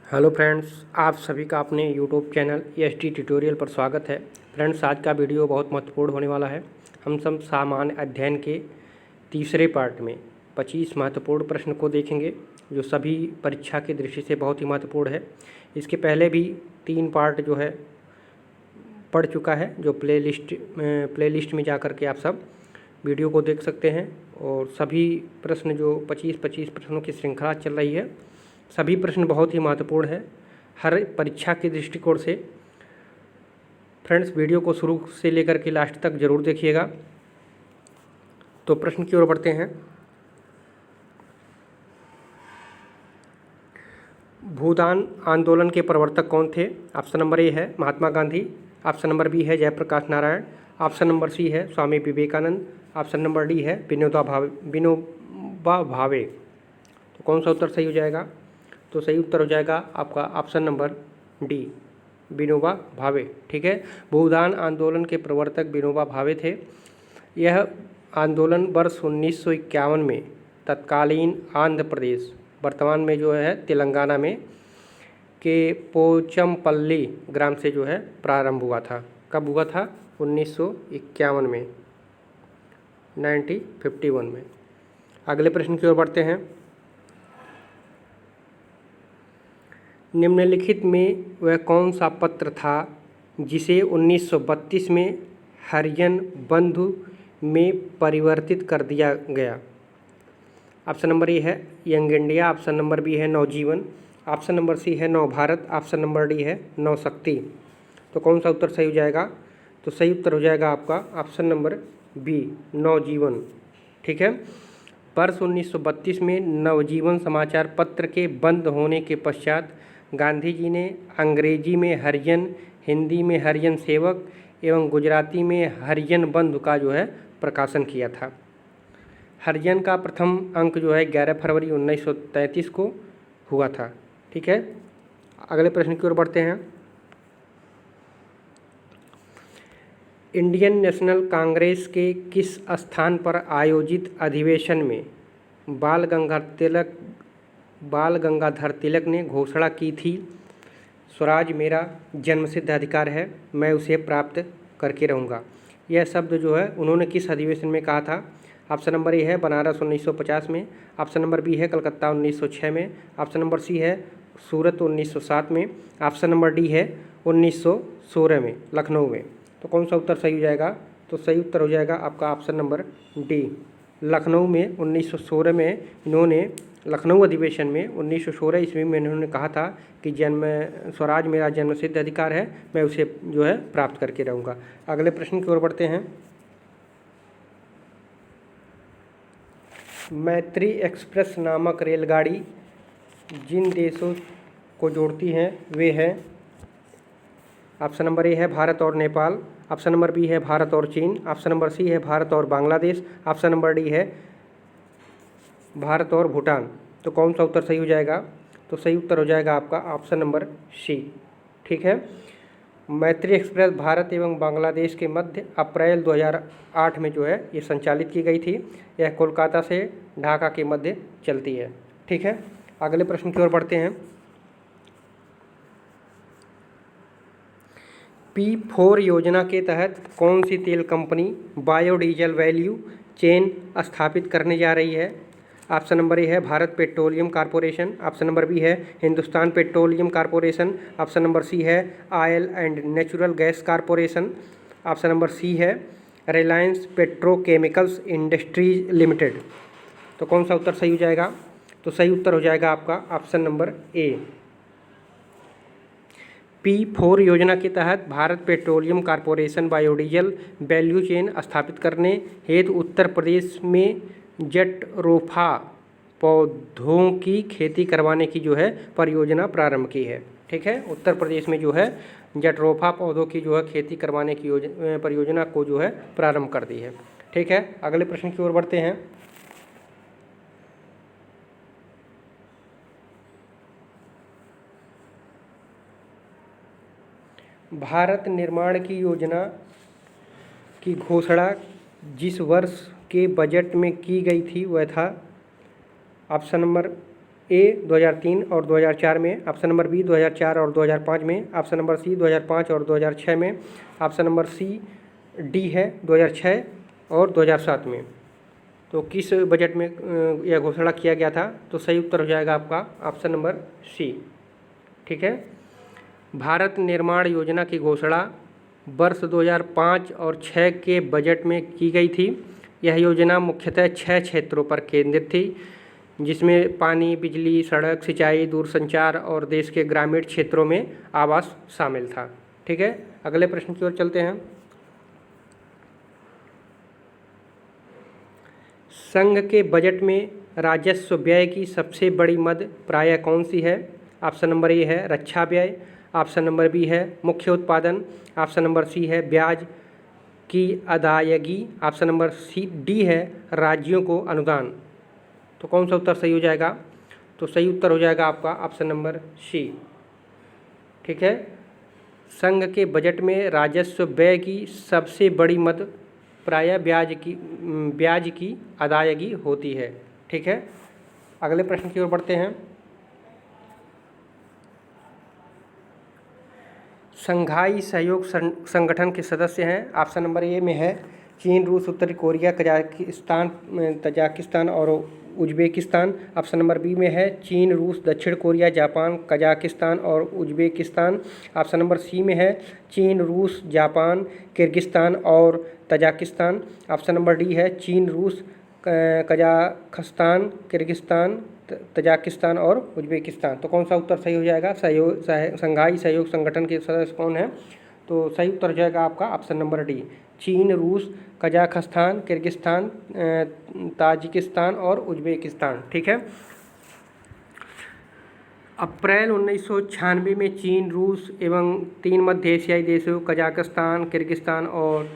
Hello friends, आप सभी का अपने यूट्यूब चैनल EST ट्यूटोरियल पर स्वागत है। फ्रेंड्स, आज का वीडियो बहुत महत्वपूर्ण होने वाला है। हम सब सामान्य अध्ययन के तीसरे पार्ट में 25 महत्वपूर्ण प्रश्न को देखेंगे, जो सभी परीक्षा की दृष्टि से बहुत ही महत्वपूर्ण है। इसके पहले भी 3 पार्ट जो है पढ़ चुका है, जो प्लेलिस्ट में जा कर के आप सब वीडियो को देख सकते हैं। और सभी प्रश्न जो 25 प्रश्नों की श्रृंखला चल रही है, सभी प्रश्न बहुत ही महत्वपूर्ण है हर परीक्षा के दृष्टिकोण से। फ्रेंड्स, वीडियो को शुरू से लेकर के लास्ट तक जरूर देखिएगा। तो प्रश्न की ओर बढ़ते हैं। भूदान आंदोलन के प्रवर्तक कौन थे? ऑप्शन नंबर ए है Mahatma Gandhi, option number B है Jayaprakash Narayan, option number C है Swami Vivekananda, option number D है विनोबा भावे। तो कौन सा उत्तर सही हो जाएगा? तो सही उत्तर हो जाएगा आपका option number D, Vinoba Bhave. ठीक है, भूदान आंदोलन के प्रवर्तक विनोबा भावे थे। यह आंदोलन वर्ष 1951 में तत्कालीन आंध्र प्रदेश, वर्तमान में जो है तेलंगाना में, के पोचमपल्ली ग्राम से जो है प्रारंभ हुआ था। कब हुआ था? 1951 में, 1951 में। अगले प्रश्न की ओर बढ़ते हैं। निम्नलिखित में वह कौन सा पत्र था जिसे 1932 में हरिजन बंधु में परिवर्तित कर दिया गया? ऑप्शन नंबर ए है Young India, option number B है नवजीवन, ऑप्शन नंबर सी है नवभारत, ऑप्शन नंबर डी है नवशक्ति। तो कौन सा उत्तर सही हो जाएगा? तो सही उत्तर हो जाएगा आपका ऑप्शन नंबर बी, नवजीवन। ठीक है, वर्ष 1932 में नवजीवन समाचार पत्र के बंद होने के पश्चात गांधी जी ने अंग्रेजी में हरिजन, हिंदी में हरिजन सेवक एवं गुजराती में हरिजन बंधु का जो है प्रकाशन किया था। हरिजन का प्रथम अंक जो है 11 फरवरी 1933 को हुआ था। ठीक है, अगले प्रश्न की ओर बढ़ते हैं। इंडियन नेशनल कांग्रेस के किस स्थान पर आयोजित अधिवेशन में बाल गंगाधर तिलक ने घोषणा की थी, स्वराज मेरा जन्मसिद्ध अधिकार है, मैं उसे प्राप्त करके रहूँगा? यह शब्द जो है उन्होंने किस अधिवेशन में कहा था? ऑप्शन नंबर ए है बनारस 1950 में, ऑप्शन नंबर बी है कलकत्ता 1906 में, ऑप्शन नंबर सी है सूरत 1907 में, ऑप्शन नंबर डी है 1916 में, लखनऊ में। तो कौन सा उत्तर सही हो जाएगा? तो सही उत्तर हो जाएगा आपका ऑप्शन नंबर डी, लखनऊ में 1916 में। इन्होंने लखनऊ अधिवेशन में 1916 ईस्वी में इन्होंने कहा था कि स्वराज मेरा जन्मसिद्ध अधिकार है, मैं उसे जो है प्राप्त करके रहूँगा। अगले प्रश्न की ओर बढ़ते हैं। मैत्री एक्सप्रेस नामक रेलगाड़ी जिन देशों को जोड़ती हैं वे हैं, ऑप्शन नंबर ए है भारत और नेपाल, ऑप्शन नंबर बी है भारत और चीन, ऑप्शन नंबर सी है भारत और बांग्लादेश, ऑप्शन नंबर डी है भारत और भूटान। तो कौन सा उत्तर सही हो जाएगा? तो सही उत्तर हो जाएगा आपका ऑप्शन नंबर सी। ठीक है, मैत्री एक्सप्रेस भारत एवं बांग्लादेश के मध्य अप्रैल 2008 में जो है ये संचालित की गई थी। यह कोलकाता से ढाका के मध्य चलती है। ठीक है, अगले प्रश्न की ओर बढ़ते हैं। P4 योजना के तहत कौन सी तेल कंपनी बायोडीजल वैल्यू चेन स्थापित करने जा रही है? ऑप्शन नंबर ए है Bharat petroleum corporation, option number B है Hindustan petroleum corporation, option number C है oil and natural gas corporation, option number C है रिलायंस पेट्रोकेमिकल्स इंडस्ट्रीज लिमिटेड। तो कौन सा उत्तर सही हो जाएगा? तो सही उत्तर हो जाएगा आपका ऑप्शन नंबर ए, P4 योजना के तहत Bharat petroleum corporation biodiesel value chain स्थापित करने हेतु उत्तर प्रदेश में जटरोफा पौधों की खेती करवाने की जो है परियोजना प्रारंभ की है। ठीक है, उत्तर प्रदेश में जो है जटरोफा पौधों की जो है खेती करवाने की परियोजना को जो है प्रारंभ कर दी है। ठीक है, अगले प्रश्न की ओर बढ़ते हैं। भारत निर्माण की योजना की घोषणा जिस वर्ष के बजट में की गई थी वह था, ऑप्शन नंबर ए 2003 और 2004 में, ऑप्शन नंबर बी 2004 और 2005 में, ऑप्शन नंबर सी 2005 और 2006 में, ऑप्शन नंबर सी डी है 2006 और 2007 में। तो किस बजट में यह घोषणा किया गया था? तो सही उत्तर हो जाएगा आपका ऑप्शन नंबर सी। ठीक है। भारत निर्माण योजना की घोषणा वर्ष 2005 और 6 के बजट में की गई थी। यह योजना मुख्यतः 6 क्षेत्रों पर केंद्रित थी, जिसमें पानी, बिजली, सड़क, सिंचाई, दूरसंचार और देश के ग्रामीण क्षेत्रों में आवास शामिल था। ठीक है। अगले प्रश्न की ओर चलते हैं। संघ के बजट में राजस्व व्यय की सबसे बड़ी मद प्रायः कौन सी है? ऑप्शन नंबर ए है रक्षा व्यय, ऑप्शन नंबर बी है मुख्य उत्पादन, ऑप्शन नंबर सी है ब्याज की अदायगी, ऑप्शन नंबर सी डी है राज्यों को अनुदान। तो कौन सा उत्तर सही हो जाएगा? तो सही उत्तर हो जाएगा आपका ऑप्शन नंबर सी। ठीक है। संघ के बजट में राजस्व व्यय की सबसे बड़ी मद प्रायः ब्याज की अदायगी होती है। ठीक है। अगले प्रश्न की ओर बढ़ते हैं। शंघाई सहयोग संगठन के सदस्य हैं। ऑप्शन नंबर ए में है चीन, रूस, उत्तरी कोरिया, तजाकिस्तान और उज्बेकिस्तान। ऑप्शन नंबर बी में है चीन, रूस, दक्षिण कोरिया, जापान, कजाकिस्तान और उज्बेकिस्तान। ऑप्शन नंबर सी में है चीन, रूस, जापान, किर्गिस्तान और तजाकिस्तान। ऑप्शन नंबर डी है चीन, रूस, कजाखस्तान, किर्गिस्तान, तजाकिस्तान और उज्बेकिस्तान। तो कौन सा उत्तर सही हो जाएगा? शंघाई सहयोग संगठन के सदस्य कौन है? तो सही उत्तर हो जाएगा आपका ऑप्शन नंबर डी, चीन, रूस, कजाखस्तान, किर्गिस्तान, ताजिकिस्तान और उज्बेकिस्तान। ठीक है। अप्रैल 1996 में चीन, रूस एवं 3 मध्य एशियाई देशों कजाकिस्तान, किर्गिस्तान और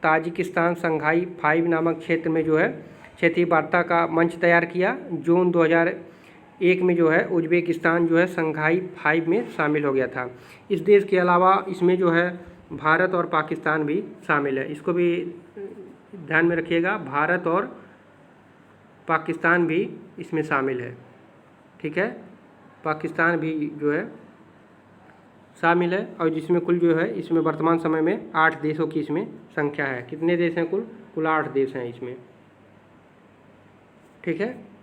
ताजिकिस्तान शंघाई 5 नामक क्षेत्र में जो है क्षेत्रीय वार्ता का मंच तैयार किया। जून 2001 में जो है उज्बेकिस्तान जो है शंघाई 5 में शामिल हो गया था। इस देश के अलावा इसमें जो है भारत और पाकिस्तान भी शामिल है। इसको भी ध्यान में रखिएगा, भारत और पाकिस्तान भी इसमें शामिल है। ठीक है। पाकिस्तान भी जो है शामिल है और जिसमें कुल जो है इसमें वर्तमान समय में 8 देशों की इसमें संख्या है। कितने देश हैं? कुल 8 देश हैं इसमें। ठीक है।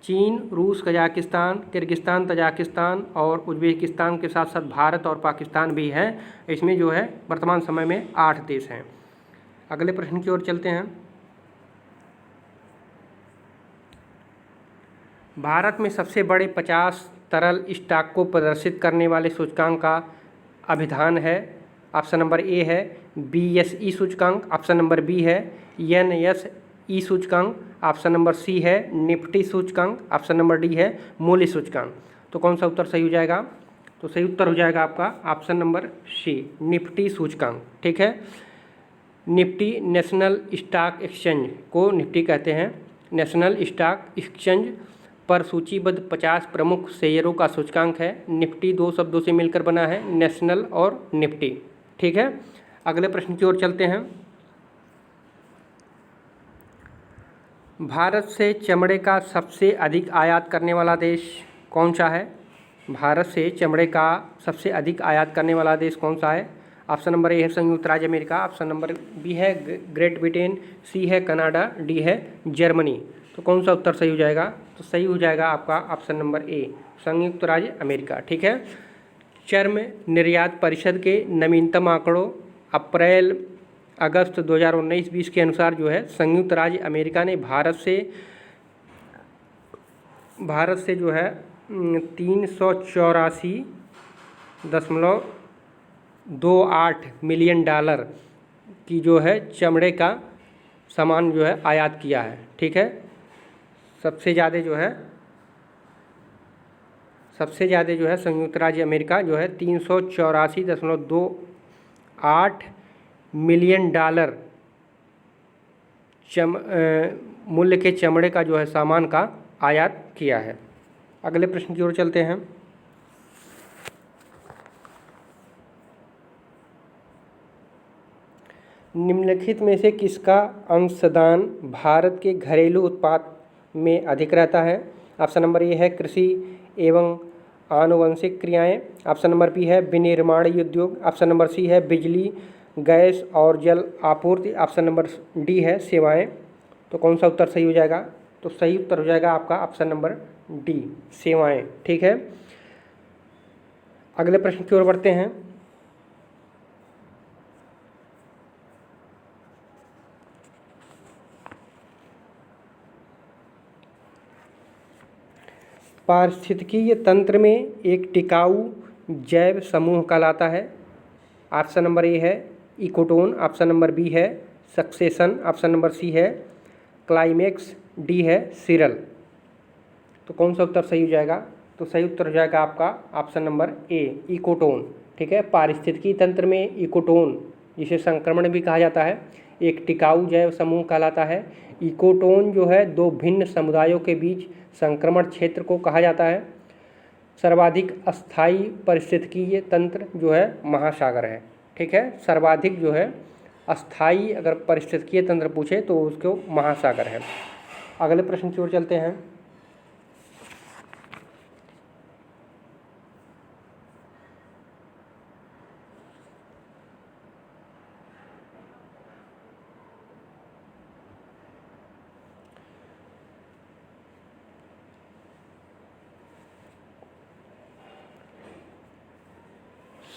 चीन, रूस, कजाकिस्तान, किर्गिस्तान, तजाकिस्तान और उज्बेकिस्तान के साथ साथ भारत और पाकिस्तान भी है। इसमें जो है वर्तमान समय में 8 देश हैं। अगले प्रश्न की ओर चलते हैं। भारत में सबसे बड़े 50 तरल स्टॉक को प्रदर्शित करने वाले सूचकांक का अभिधान है। ऑप्शन नंबर ए है BSE सूचकांक, ऑप्शन नंबर बी है NSE सूचकांक, ऑप्शन नंबर सी है निफ्टी सूचकांक, ऑप्शन नंबर डी है मूल्य सूचकांक। तो कौन सा उत्तर सही हो जाएगा? तो सही उत्तर हो जाएगा आपका ऑप्शन नंबर सी, निफ्टी सूचकांक। ठीक है। निफ्टी नेशनल स्टॉक एक्सचेंज को निफ्टी कहते हैं। नेशनल स्टॉक एक्सचेंज पर सूचीबद्ध 50 प्रमुख शेयरों का सूचकांक है। निफ्टी 2 शब्दों से मिलकर बना है, नेशनल और निफ्टी। ठीक है। अगले प्रश्न की ओर चलते हैं। भारत से चमड़े का सबसे अधिक आयात करने वाला देश कौन सा है? भारत से चमड़े का सबसे अधिक आयात करने वाला देश कौन सा है? ऑप्शन नंबर ए है संयुक्त राज्य अमेरिका, ऑप्शन नंबर बी है ग्रेट ब्रिटेन, सी है कनाडा, डी है जर्मनी। तो कौन सा उत्तर सही हो जाएगा? तो सही हो जाएगा आपका ऑप्शन नंबर ए, संयुक्त राज्य अमेरिका। ठीक है। चर्म निर्यात परिषद के नवीनतम आंकड़ों अप्रैल अगस्त 2019-20 के अनुसार जो है संयुक्त राज्य अमेरिका ने भारत से जो है 384.28 मिलियन डॉलर की जो है चमड़े का सामान जो है आयात किया है। ठीक है। सबसे ज़्यादा जो है संयुक्त राज्य अमेरिका जो है 384.28 मिलियन डॉलर मूल्य के चमड़े का जो है सामान का आयात किया है। अगले प्रश्न की ओर चलते हैं। निम्नलिखित में से किसका अंशदान भारत के घरेलू उत्पाद में अधिक रहता है? ऑप्शन नंबर ए है कृषि एवं आनुवंशिक क्रियाएं। ऑप्शन नंबर बी है विनिर्माण उद्योग। ऑप्शन नंबर सी है बिजली, गैस और जल आपूर्ति। ऑप्शन नंबर डी है सेवाएं। तो कौन सा उत्तर सही हो जाएगा? तो सही उत्तर हो जाएगा आपका ऑप्शन नंबर डी, सेवाएं। ठीक है, अगले प्रश्न की ओर बढ़ते हैं। पारिस्थितिकीय तंत्र में एक टिकाऊ जैव समूह कहलाता है। ऑप्शन नंबर ए है इकोटोन। ऑप्शन नंबर बी है सक्सेशन। ऑप्शन नंबर सी है क्लाइमेक्स। डी है सिरल। तो कौन सा उत्तर सही हो जाएगा? तो सही उत्तर हो जाएगा आपका ऑप्शन नंबर ए, इकोटोन। ठीक है, पारिस्थितिकी तंत्र में इकोटोन, जिसे संक्रमण भी कहा जाता है, एक टिकाऊ जैव समूह कहलाता है। इकोटोन जो है दो भिन्न समुदायों के बीच संक्रमण क्षेत्र को कहा जाता है। सर्वाधिक अस्थायी पारिस्थितिकीय तंत्र जो है महासागर है। ठीक है, सर्वाधिक जो है अस्थायी अगर पारिस्थितिकीय तंत्र पूछे तो उसको महासागर है। अगले प्रश्न की ओर चलते हैं।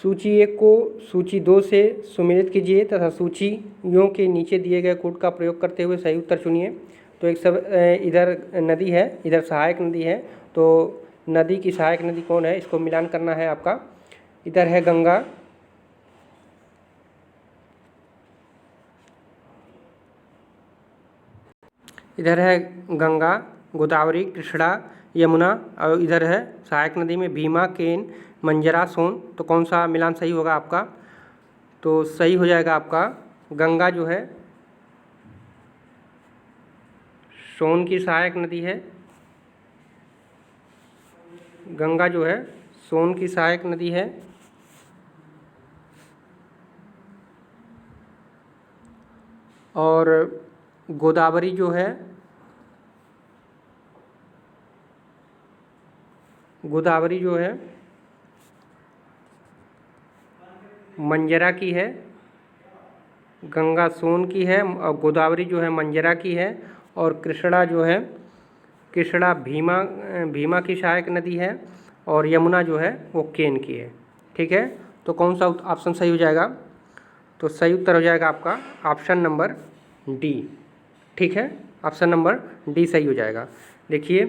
सूची 1 को सूची 2 से सुमेलित कीजिए तथा सूचियों के नीचे दिए गए कोड का प्रयोग करते हुए सही उत्तर चुनिए। तो एक सब इधर नदी है, इधर सहायक नदी है। तो नदी की सहायक नदी कौन है, इसको मिलान करना है आपका। इधर है गंगा, इधर है गंगा, गोदावरी, कृष्णा, यमुना, और इधर है सहायक नदी में भीमा, केन, मंजरा, सोन। तो कौन सा मिलान सही होगा आपका? तो सही हो जाएगा आपका गंगा जो है सोन की सहायक नदी है। गंगा जो है सोन की सहायक नदी है। और गोदावरी जो है मंजरा की है। गंगा सोन की है और गोदावरी जो है मंजरा की है। और कृष्णा जो है, कृष्णा भीमा की सहायक नदी है। और यमुना जो है वो केन की है। ठीक है, तो कौन सा ऑप्शन सही हो जाएगा? तो सही उत्तर हो जाएगा आपका ऑप्शन नंबर डी। ठीक है, ऑप्शन नंबर डी सही हो जाएगा। देखिए,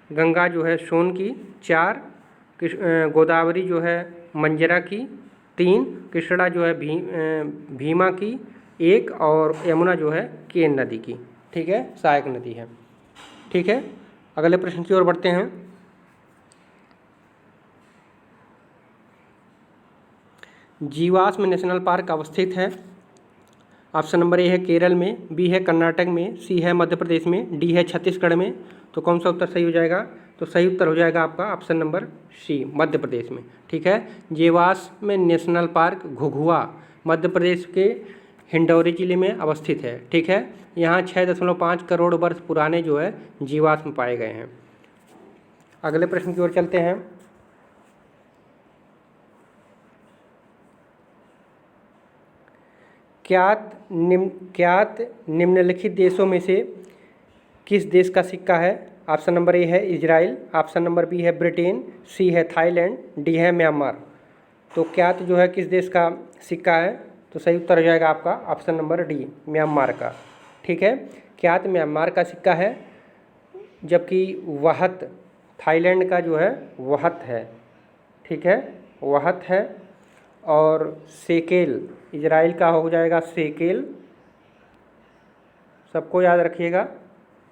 गंगा जो है सोन की 4, गोदावरी जो है मंजरा की 3, कृष्णा जो है भीमा की 1 और यमुना जो है केन नदी की, ठीक है, सहायक नदी है। ठीक है, अगले प्रश्न की ओर बढ़ते हैं। जीवाश्म नेशनल पार्क अवस्थित है। ऑप्शन नंबर ए है केरल में, बी है कर्नाटक में, सी है मध्य प्रदेश में, डी है छत्तीसगढ़ में। तो कौन सा उत्तर सही हो जाएगा? तो सही उत्तर हो जाएगा आपका ऑप्शन नंबर सी, मध्य प्रदेश में। ठीक है, जीवाश्म नेशनल पार्क घुघुआ मध्य प्रदेश के हिंडौरी जिले में अवस्थित है। ठीक है, यहाँ 6.5 करोड़ वर्ष पुराने जो है जीवाश्म पाए गए हैं। अगले प्रश्न की ओर चलते हैं। ज्ञात निम्नलिखित देशों में से किस देश का सिक्का है? ऑप्शन नंबर ए है इजराइल, ऑप्शन नंबर बी है ब्रिटेन, सी है थाईलैंड, डी है म्यांमार। तो ज्ञात जो है किस देश का सिक्का है? तो सही उत्तर हो जाएगा आपका ऑप्शन नंबर डी, म्यांमार का। ठीक है, ज्ञात म्यांमार का सिक्का है, जबकि वहत थाईलैंड का जो है वहत है। ठीक है, वहत है। और सेकेल इजराइल का हो जाएगा सेकेल, सबको याद रखिएगा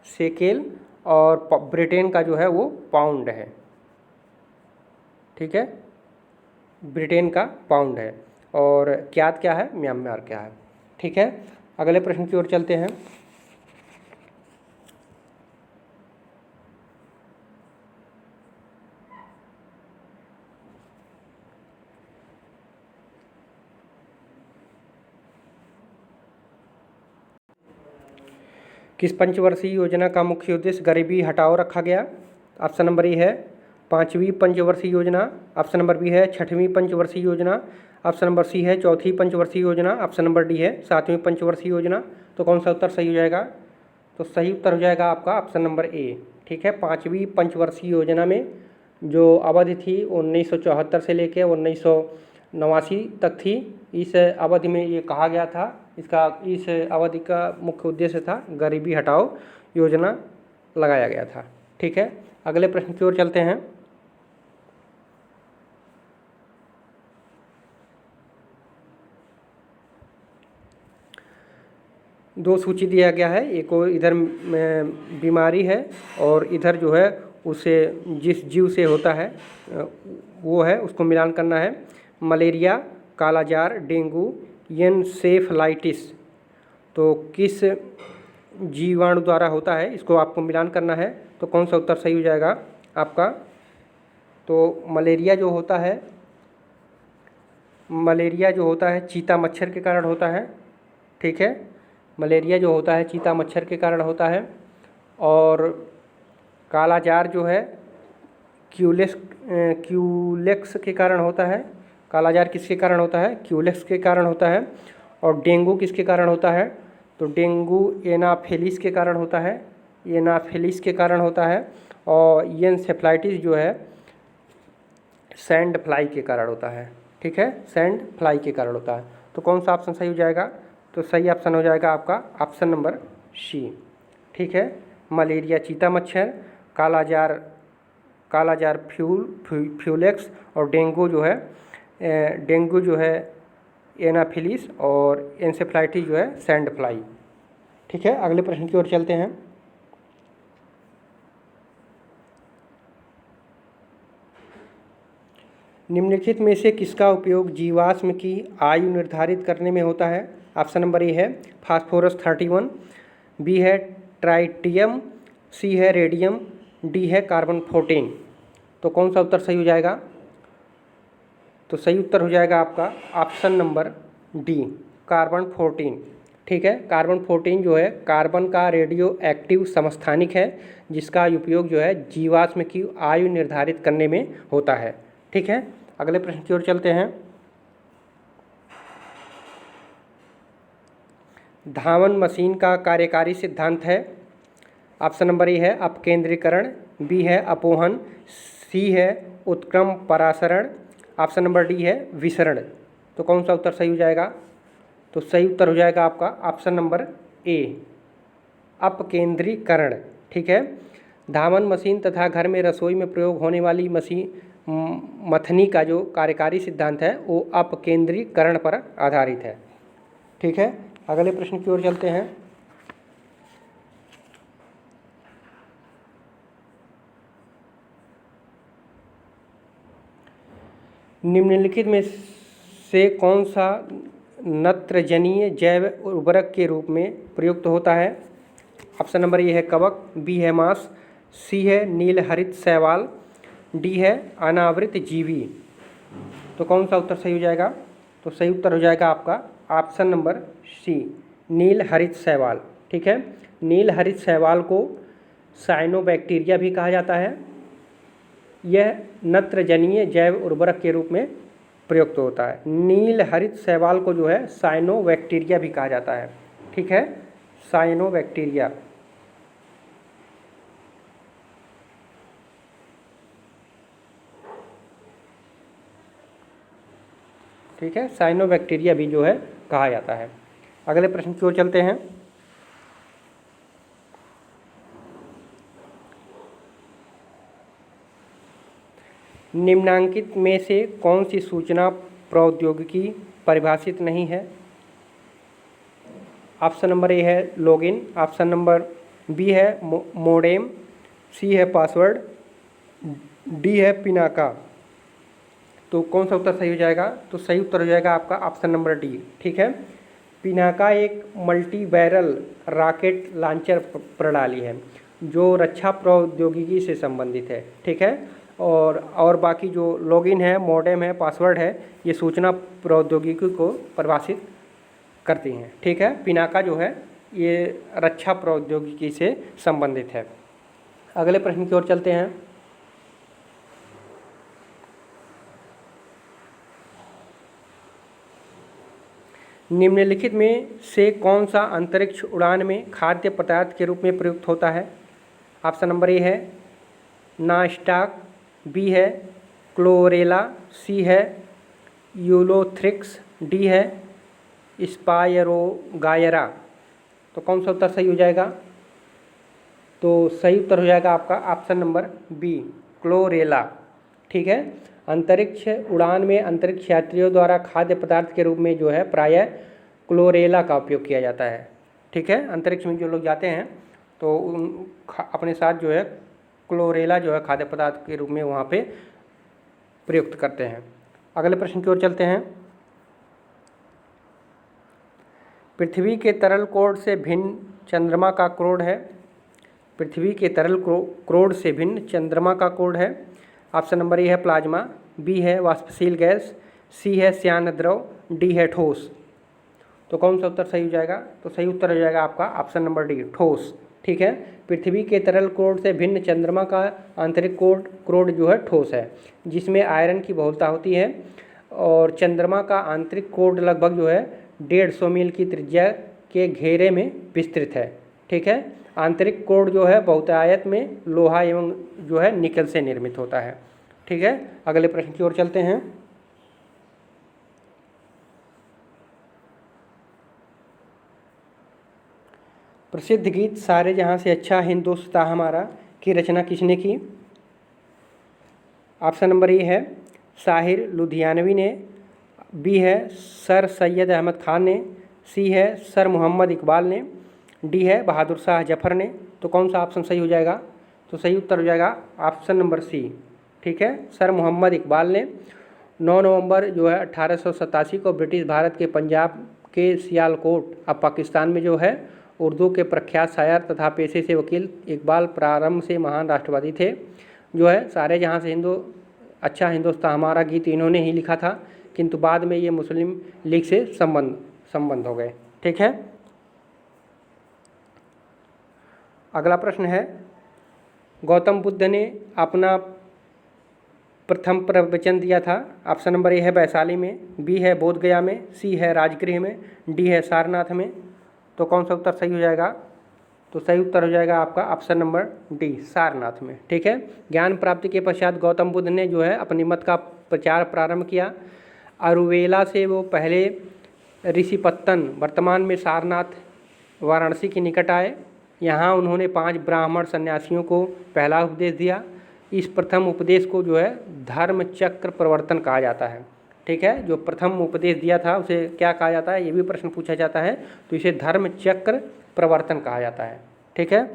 सेकेल। और ब्रिटेन का जो है वो पाउंड है। ठीक है, ब्रिटेन का पाउंड है। और ज्ञात क्या है? म्यांमार क्या है। ठीक है, अगले प्रश्न की ओर चलते हैं। किस पंचवर्षीय योजना का मुख्य उद्देश्य गरीबी हटाओ रखा गया? ऑप्शन नंबर ए है 5वीं पंचवर्षीय योजना, ऑप्शन नंबर बी है 6वीं पंचवर्षीय योजना, ऑप्शन नंबर सी है 4थी पंचवर्षीय योजना, ऑप्शन नंबर डी है 7वीं पंचवर्षीय योजना। तो कौन सा उत्तर सही हो जाएगा? तो सही उत्तर हो जाएगा आपका ऑप्शन नंबर ए। ठीक है, 5वीं पंचवर्षीय योजना में जो अवधि थी 1974 से लेकर 1989 तक थी। इस अवधि में ये कहा गया था, इस अवधि का मुख्य उद्देश्य था गरीबी हटाओ योजना लगाया गया था। ठीक है, अगले प्रश्न की ओर चलते हैं। दो सूची दिया गया है, एक और इधर बीमारी है और इधर जो है उसे जिस जीव से होता है वो है, उसको मिलान करना है। मलेरिया, कालाजार, डेंगू, एन्सेफलाइटिस तो किस जीवाणु द्वारा होता है, इसको आपको मिलान करना है। तो कौन सा उत्तर सही हो जाएगा आपका? तो मलेरिया जो होता है चीता मच्छर के कारण होता है। ठीक है, मलेरिया जो होता है चीता मच्छर के कारण होता है। और कालाजार जो है क्यूलेक्स के कारण होता है। कालाजार किसके कारण होता है? क्यूलेक्स के कारण होता है। और डेंगू किसके कारण होता है? तो डेंगू एनाफेलिस के कारण होता है, एनाफेलिस के कारण होता है। और एन्सेफलाइटिस जो है सैंड फ्लाई के कारण होता है। ठीक है, सैंड फ्लाई के कारण होता है। तो कौन सा ऑप्शन सही हो जाएगा? तो सही ऑप्शन हो जाएगा आपका ऑप्शन नंबर सी। ठीक है, मलेरिया चीता मच्छर, कालाजार फ्यूलेक्स और डेंगू जो है एनाफिलिस और एन्सेफ्लाइटिस जो है सैंड फ्लाई। ठीक है, अगले प्रश्न की ओर चलते हैं। निम्नलिखित में से किसका उपयोग जीवाश्म की आयु निर्धारित करने में होता है? ऑप्शन नंबर ए है फास्फोरस 31, बी है ट्राइटियम, सी है रेडियम, डी है कार्बन 14। तो कौन सा उत्तर सही हो जाएगा? तो सही उत्तर हो जाएगा आपका ऑप्शन नंबर डी, कार्बन 14। ठीक है, कार्बन 14 जो है कार्बन का रेडियो एक्टिव समस्थानिक है, जिसका उपयोग जो है जीवाश्म की आयु निर्धारित करने में होता है। ठीक है, अगले प्रश्न की ओर चलते हैं। धावन मशीन का कार्यकारी सिद्धांत है। ऑप्शन नंबर ए है अपकेंद्रीकरण, बी है अपोहन, सी है उत्क्रम परासरण, ऑप्शन नंबर डी है विसरण। तो कौन सा उत्तर सही हो जाएगा? तो सही उत्तर हो जाएगा आपका ऑप्शन नंबर ए, अपकेंद्रीकरण। ठीक है, धावन मशीन तथा घर में रसोई में प्रयोग होने वाली मथनी का जो कार्यकारी सिद्धांत है वो अपकेंद्रीकरण पर आधारित है। ठीक है, अगले प्रश्न की ओर चलते हैं। निम्नलिखित में से कौन सा नत्रजनीय जैव उर्वरक के रूप में प्रयुक्त होता है? ऑप्शन नंबर ए है कवक, बी है मांस, सी है नील हरित शैवाल, डी है अनावृत जीवी। तो कौन सा उत्तर सही हो जाएगा? तो सही उत्तर हो जाएगा आपका ऑप्शन नंबर सी, नील हरित शैवाल। ठीक है, नील हरित शैवाल को साइनोबैक्टीरिया भी कहा जाता है। यह नत्रजनीय जैव उर्वरक के रूप में प्रयुक्त होता है। नील हरित शैवाल को जो है साइनोबैक्टीरिया भी कहा जाता है। ठीक है, साइनोबैक्टीरिया। ठीक है, साइनोबैक्टीरिया भी जो है कहा जाता है। अगले प्रश्न की ओर चलते हैं। निम्नांकित में से कौन सी सूचना प्रौद्योगिकी परिभाषित नहीं है? ऑप्शन नंबर ए है लॉगिन, ऑप्शन नंबर बी है मोडेम, सी है पासवर्ड, डी है पिनाका। तो कौन सा उत्तर सही हो जाएगा? तो सही उत्तर हो जाएगा आपका ऑप्शन नंबर डी। ठीक है, पिनाका एक मल्टी बैरल रॉकेट लॉन्चर प्रणाली है जो रक्षा प्रौद्योगिकी से संबंधित है। ठीक है, और बाकी जो लॉगिन है, मोडेम है, पासवर्ड है, ये सूचना प्रौद्योगिकी को परिभाषित करती हैं। ठीक है, पिनाका जो है ये रक्षा प्रौद्योगिकी से संबंधित है। अगले प्रश्न की ओर चलते हैं। निम्नलिखित में से कौन सा अंतरिक्ष उड़ान में खाद्य पदार्थ के रूप में प्रयुक्त होता है? ऑप्शन नंबर ए है नास्टाक, बी है क्लोरेला, सी है यूलोथ्रिक्स, डी है स्पायरोगायरा। तो कौन सा उत्तर सही हो जाएगा? तो सही उत्तर हो जाएगा आपका ऑप्शन नंबर बी, क्लोरेला। ठीक है, अंतरिक्ष उड़ान में अंतरिक्ष यात्रियों द्वारा खाद्य पदार्थ के रूप में जो है प्रायः क्लोरेला का उपयोग किया जाता है। ठीक है, अंतरिक्ष में जो लोग जाते हैं तो अपने साथ जो है क्लोरेला जो है खाद्य पदार्थ के रूप में वहाँ पे प्रयुक्त करते हैं। अगले प्रश्न की ओर चलते हैं। पृथ्वी के तरल कोड से भिन्न चंद्रमा का कोड है। पृथ्वी के तरल कोड से भिन्न चंद्रमा का कोड है। ऑप्शन नंबर ए है प्लाज्मा, बी है वाष्पशील गैस, सी है श्यान द्रव, डी है ठोस। तो कौन सा उत्तर सही हो जाएगा? तो सही उत्तर हो जाएगा आपका ऑप्शन नंबर डी, ठोस। ठीक है, पृथ्वी के तरल कोड से भिन्न चंद्रमा का आंतरिक कोड जो है ठोस है, जिसमें आयरन की बहुलता होती है। और चंद्रमा का आंतरिक कोड लगभग जो है 150 मील की त्रिज्या के घेरे में विस्तृत है। ठीक है, आंतरिक कोड जो है बहुतायत में लोहा एवं जो है निकल से निर्मित होता है। ठीक है, अगले प्रश्न की ओर चलते हैं। प्रसिद्ध गीत सारे जहां से अच्छा हिंदुस्तां हमारा की रचना किसने की? ऑप्शन नंबर ए है साहिर लुधियानवी ने, बी है सर सैयद अहमद खान ने, सी है सर मोहम्मद इकबाल ने, डी है बहादुर शाह जफर ने। तो कौन सा ऑप्शन सही हो जाएगा? तो सही उत्तर हो जाएगा ऑप्शन नंबर सी। ठीक है, सर मोहम्मद इकबाल ने 9 नवंबर जो है 1887 को ब्रिटिश भारत के पंजाब के सियालकोट अब पाकिस्तान में जो है उर्दू के प्रख्यात शायर तथा पेशे से वकील इकबाल प्रारंभ से महान राष्ट्रवादी थे। जो है सारे जहां से अच्छा हिंदुस्तां हमारा गीत इन्होंने ही लिखा था, किंतु बाद में ये मुस्लिम लीग से संबंध हो गए। ठीक है, अगला प्रश्न है गौतम बुद्ध ने अपना प्रथम प्रवचन दिया था। ऑप्शन नंबर ए है वैशाली में, बी है बोधगया में, सी है राजगृह में, डी है सारनाथ में। तो कौन सा उत्तर सही हो जाएगा? तो सही उत्तर हो जाएगा आपका ऑप्शन नंबर डी, सारनाथ में। ठीक है, ज्ञान प्राप्ति के पश्चात गौतम बुद्ध ने जो है अपनी मत का प्रचार प्रारंभ किया। अरुवेला से वो पहले ऋषिपत्तन वर्तमान में सारनाथ वाराणसी के निकट आए। यहाँ उन्होंने 5 ब्राह्मण सन्यासियों को पहला उपदेश दिया। इस प्रथम उपदेश को जो है धर्म चक्र प्रवर्तन कहा जाता है। ठीक है, जो प्रथम उपदेश दिया था उसे क्या कहा जाता है, ये भी प्रश्न पूछा जाता है, तो इसे धर्म चक्र प्रवर्तन कहा जाता है। ठीक है,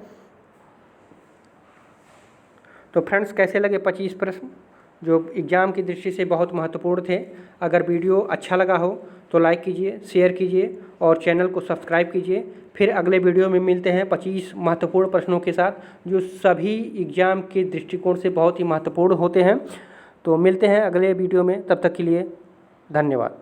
तो फ्रेंड्स कैसे लगे 25 प्रश्न जो एग्ज़ाम की दृष्टि से बहुत महत्वपूर्ण थे। अगर वीडियो अच्छा लगा हो तो लाइक कीजिए, शेयर कीजिए और चैनल को सब्सक्राइब कीजिए। फिर अगले वीडियो में मिलते हैं 25 महत्वपूर्ण प्रश्नों के साथ जो सभी एग्ज़ाम के दृष्टिकोण से बहुत ही महत्वपूर्ण होते हैं। तो मिलते हैं अगले वीडियो में, तब तक के लिए धन्यवाद।